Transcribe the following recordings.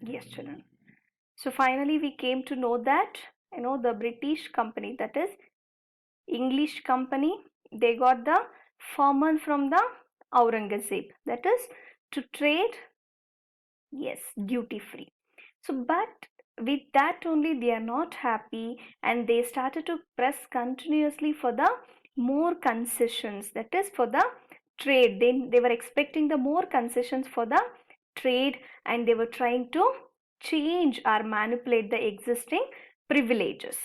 Yes, children. So finally we came to know that the British company, that is English company, they got the firman from the Aurangzeb, that is to trade, yes, duty free. So but with that only they are not happy, and they started to press continuously for the more concessions, that is for the trade. They were expecting the more concessions for the trade, and they were trying to change or manipulate the existing privileges.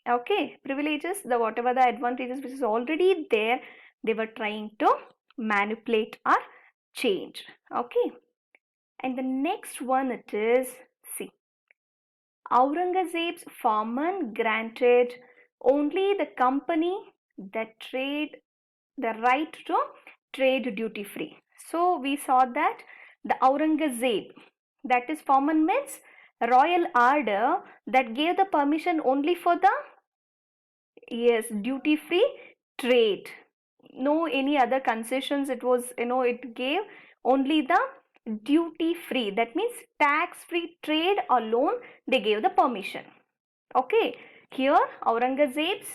Okay, privileges, the whatever the advantages which is already there, they were trying to manipulate or change. Okay, and the next one it is, see, Aurangzeb's firman granted only the company that trade the right to trade duty free. So we saw that the Aurangzeb, that is firman means royal order, that gave the permission only for the, yes, duty free trade. No any other concessions. It was, it gave only the duty free, that means tax free trade alone they gave the permission. Okay, here Aurangzeb's,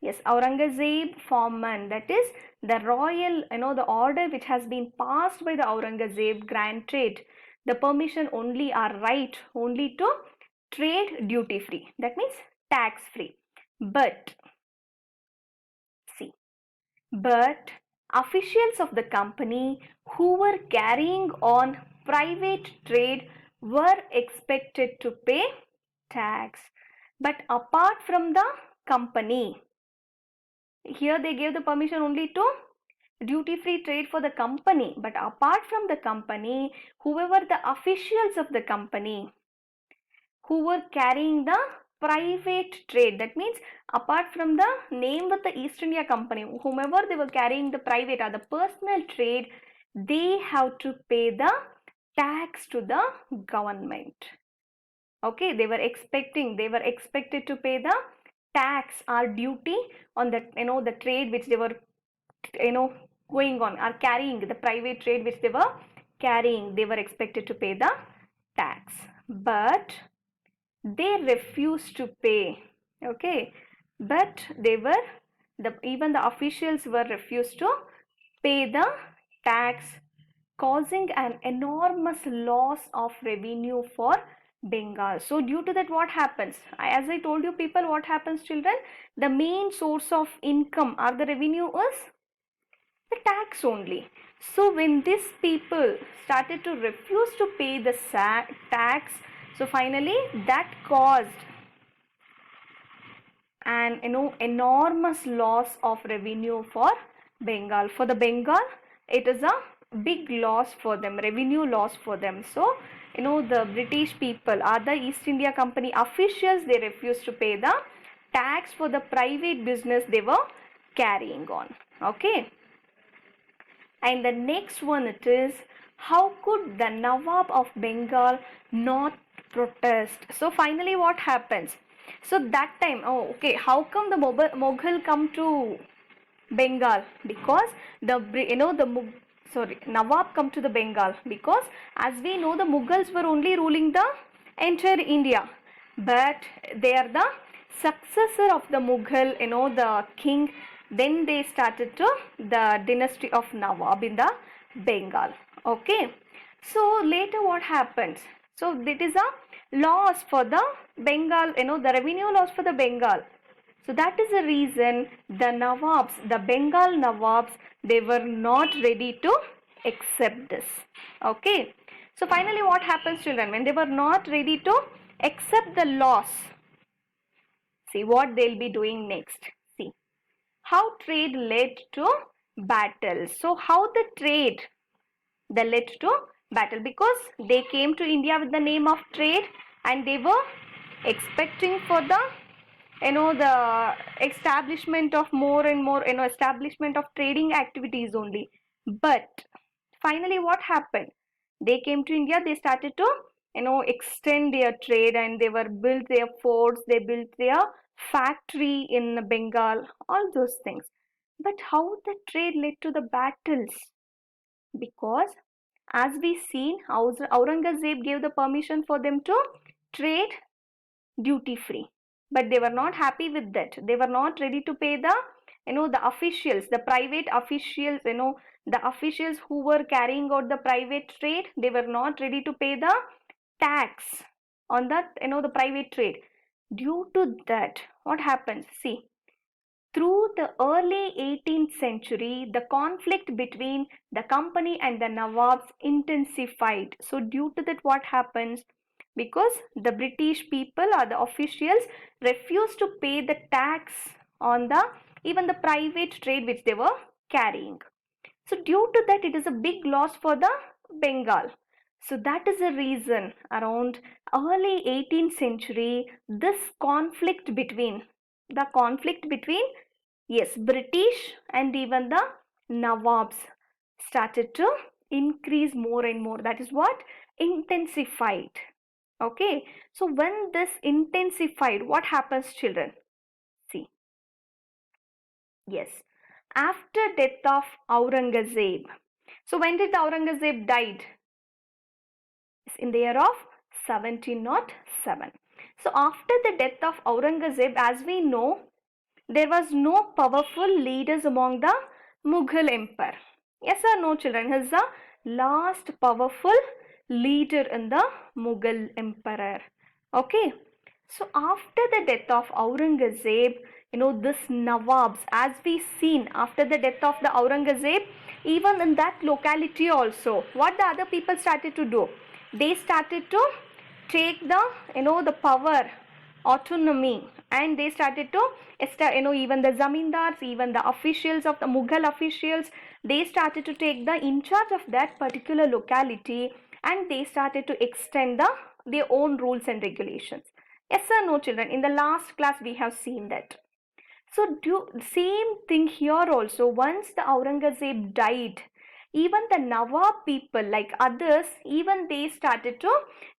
yes, Aurangzeb firman, that is the royal, the order which has been passed by the Aurangzeb granted the permission only or right only to trade duty free, that means tax free. But see, but officials of the company who were carrying on private trade were expected to pay tax. But apart from the company, here they gave the permission only to duty free trade for the company, but apart from the company, whoever the officials of the company who were carrying the private trade, that means apart from the name of the East India Company, whomever they were carrying the private or the personal trade, they have to pay the tax to the government. Okay, they were expected to pay the tax or duty on the, the trade which they were, going on or carrying, the private trade which they were carrying, they were expected to pay the tax, but they refused to pay. Okay, but they were, even the officials were refused to pay the tax, causing an enormous loss of revenue for Bengal. So due to that, what happens, as I told you people, what happens children, the main source of income or the revenue is the tax only. So when these people started to refuse to pay the tax, so finally that caused an enormous loss of revenue for Bengal. For the Bengal, it is a big loss for them, revenue loss for them. So the British people or the East India Company officials, they refused to pay the tax for the private business they were carrying on. Okay, and the next one it is, how could the Nawab of Bengal not protest? So finally what happens? So that time, oh okay, how come the Mughal come to Bengal? Because the, Nawab come to the Bengal because, as we know, the Mughals were only ruling the entire India, but they are the successor of the Mughal, the king. Then they started to the dynasty of Nawab in the Bengal. Okay, so later what happens? So it is a loss for the Bengal, the revenue loss for the Bengal. So that is the reason the Nawabs, the Bengal Nawabs, they were not ready to accept this. Okay. So finally what happens children, when they were not ready to accept the loss, see what they'll be doing next. See how trade led to battle. So how the trade that led to battle, because they came to India with the name of trade and they were expecting for the the establishment of more and more establishment of trading activities only. But finally what happened, they came to India, they started to extend their trade, and they were built their forts, they built their factory in Bengal, all those things. But how the trade led to the battles? Because as we seen, Aurangzeb gave the permission for them to trade duty free, but they were not happy with that. They were not ready to pay the, the officials, the private officials, the officials who were carrying out the private trade. They were not ready to pay the tax on that, the private trade. Due to that, what happens? See, through the early 18th century, the conflict between the company and the Nawabs intensified. So due to that, what happens? Because the British people or the officials refused to pay the tax on the even the private trade which they were carrying. So due to that, it is a big loss for the Bengal. So that is the reason around early 18th century, this conflict between yes, British and even the Nawabs started to increase more and more. That is what? Intensified. Okay. So when this intensified, what happens, children? See. Yes. After death of Aurangzeb. So when did Aurangzeb died? In the year of 1707. So after the death of Aurangzeb, as we know, there was no powerful leaders among the Mughal Empire. Yes or no, children? He is the last powerful leader in the Mughal Emperor. Okay. So after the death of Aurangzeb, this Nawabs, as we seen after the death of the Aurangzeb, even in that locality also, what the other people started to do? They started to take the, the power, autonomy, and they started to, even the zamindars, even the officials of the Mughal officials, they started to take the in charge of that particular locality, and they started to extend their own rules and regulations. Yes or no, children? In the last class, we have seen that. So same thing here also. Once the Aurangzeb died, even the Nawab people like others, even they started to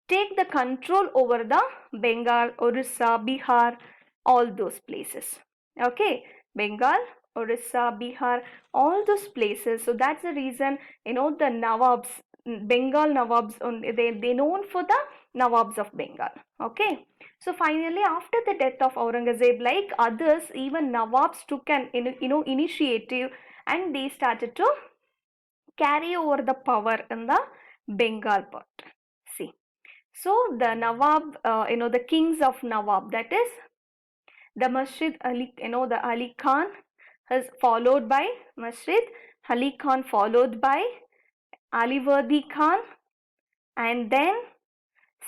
take the control over the Bengal, Orissa, Bihar, all those places. Okay, Bengal, Orissa, Bihar, all those places. So that's the reason, the Nawabs, Bengal Nawabs, they known for the Nawabs of Bengal. Okay. So finally, after the death of Aurangzeb, like others, even Nawabs took an initiative, and they started to carry over the power in the Bengal part. See, so the Nawab, the kings of Nawab, that is the Murshid Ali, the Ali Khan is followed by Murshid Ali Khan, followed by Alivardi Khan, and then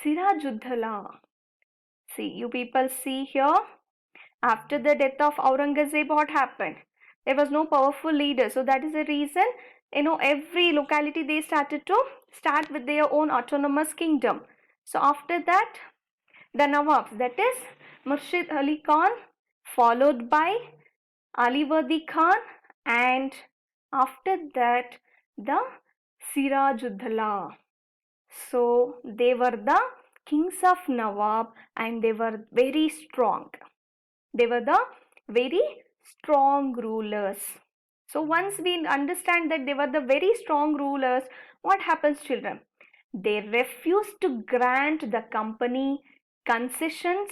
Sirajuddaulah. See, you people see here, after the death of Aurangzeb, what happened? There was no powerful leader. So that is the reason, every locality they started to start with their own autonomous kingdom. So after that, the Nawabs, that is Murshid Ali Khan, followed by Alivardi Khan, and after that, the Sirajuddaulah. So they were the kings of Nawab, and they were very strong. They were the very strong rulers. So once we understand that they were the very strong rulers, what happens, children? They refused to grant the company concessions,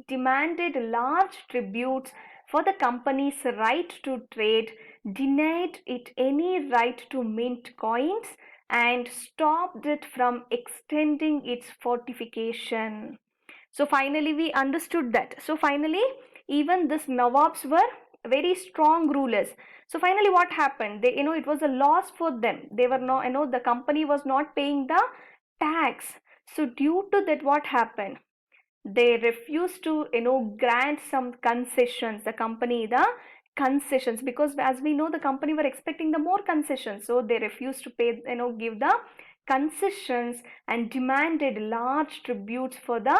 demanded large tributes for the company's right to trade, denied it any right to mint coins, and stopped it from extending its fortification. So finally we understood that. So finally, even this Nawabs were very strong rulers. So finally what happened? They, it was a loss for them. They were not, the company was not paying the tax. So due to that, what happened? They refused to, grant some concessions, the company, the concessions, because as we know, the company were expecting the more concessions. So they refused to pay, give the concessions, and demanded large tributes for the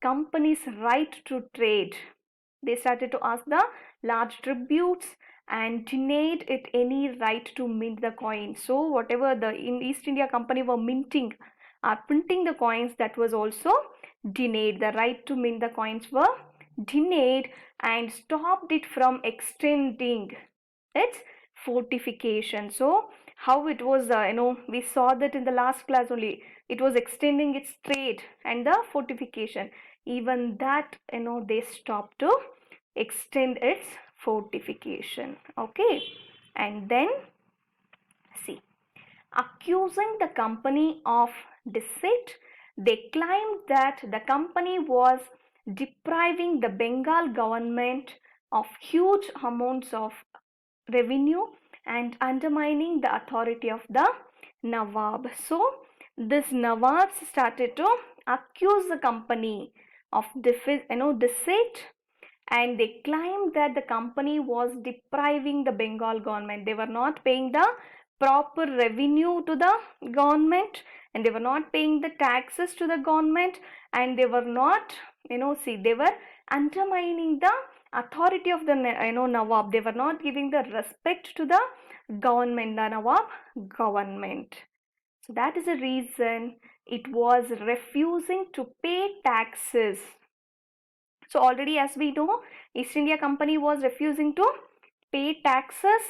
company's right to trade. They started to ask the large tributes and denied it any right to mint the coin. So whatever the in East India Company were minting, printing the coins, that was also denied. The right to mint the coins were denied, and stopped it from extending its fortification. So how it was, we saw that in the last class only, it was extending its trade and the fortification. Even that, they stopped to extend its fortification. Okay, and then see, accusing the company of deceit, they claimed that the company was depriving the Bengal government of huge amounts of revenue and undermining the authority of the Nawab. So this Nawabs started to accuse the company of deceit, and they claimed that the company was depriving the Bengal government. They were not paying the proper revenue to the government, and they were not paying the taxes to the government, and they were not, they were undermining the authority of the Nawab. They were not giving the respect to the government, the Nawab government. So that is the reason it was refusing to pay taxes. So already, as we know, East India Company was refusing to pay taxes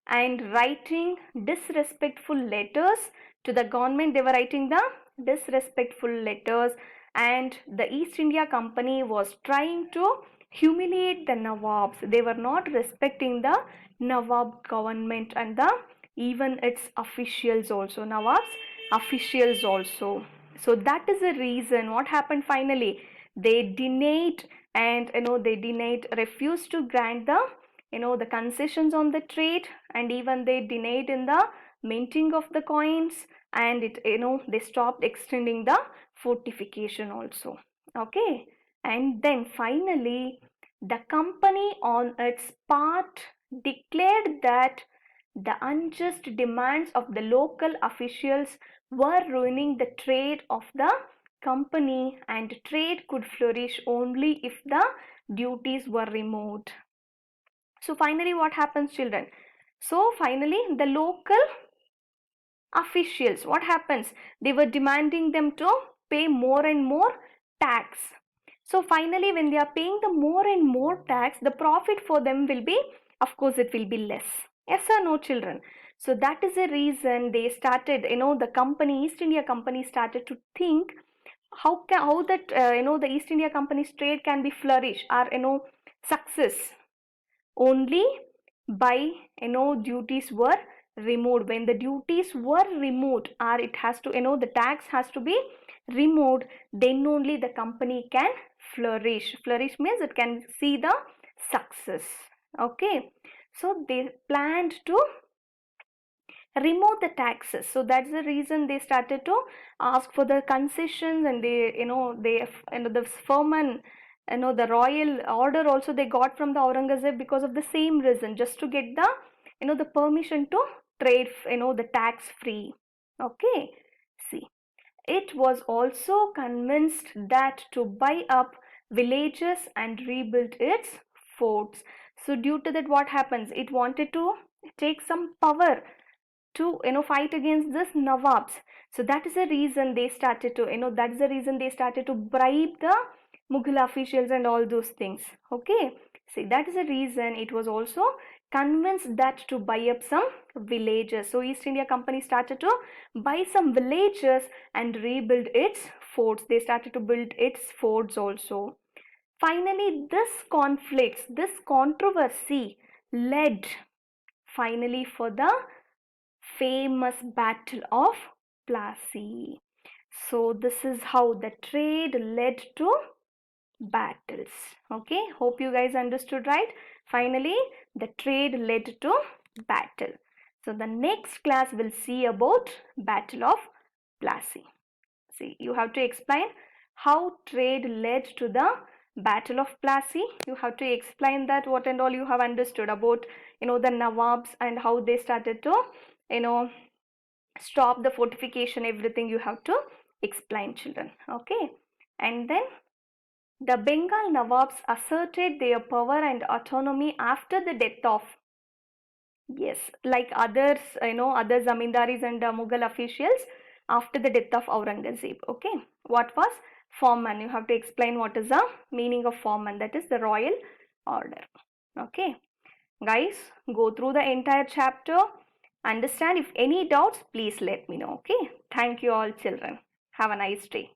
and writing disrespectful letters to the government. They were writing the disrespectful letters, and the East India Company was trying to humiliate the Nawabs. They were not respecting the Nawab government and the even its officials also, Nawab's officials also. So that is the reason what happened finally. They denied, and they refused to grant the the concessions on the trade, and even they denied in the minting of the coins, and it they stopped extending the fortification also. Okay, and then finally the company on its part declared that the unjust demands of the local officials were ruining the trade of the company, and trade could flourish only if the duties were removed. So finally what happens, children? So finally the local officials, what happens? They were demanding them to pay more and more tax. So finally when they are paying the more and more tax, the profit for them will be, of course, it will be less. Yes or no, children? So that is the reason they started, the company, East India Company, started to think how that the East India Company's trade can be flourish or success only by duties were removed. When the duties were removed, or it has to the tax has to be removed, then only the company can flourish. Flourish means it can see the success. Okay, so they planned to remove the taxes. So that's the reason they started to ask for the concessions, and the firman, the royal order also they got from the Aurangzeb because of the same reason, just to get the the permission to trade the tax free. Okay, see, it was also convinced that to buy up villages and rebuild its forts. So due to that, what happens? It wanted to take some power to fight against this Nawabs. So that is the reason they started to that is the reason they started to bribe the Mughal officials and all those things. Okay, see, that is the reason it was also convinced that to buy up some villages. So East India Company started to buy some villages and rebuild its forts. They started to build its forts also. Finally this conflicts, this controversy led finally for the famous Battle of Plassey. So this is how the trade led to battles. Okay, hope you guys understood, right? Finally the trade led to battle. So the next class will see about Battle of Plassey. See, you have to explain how trade led to the Battle of Plassey. You have to explain that what and all you have understood about the Nawabs and how they started to stop the fortification. Everything you have to explain, children. Okay, and then the Bengal Nawabs asserted their power and autonomy after the death of, yes, like others, other zamindaris and Mughal officials, after the death of Aurangzeb. Okay, what was Farman? You have to explain what is the meaning of Farman, that is the royal order. Okay, guys, go through the entire chapter Understand? If any doubts, please let me know. Okay. Thank you all children. Have a nice day.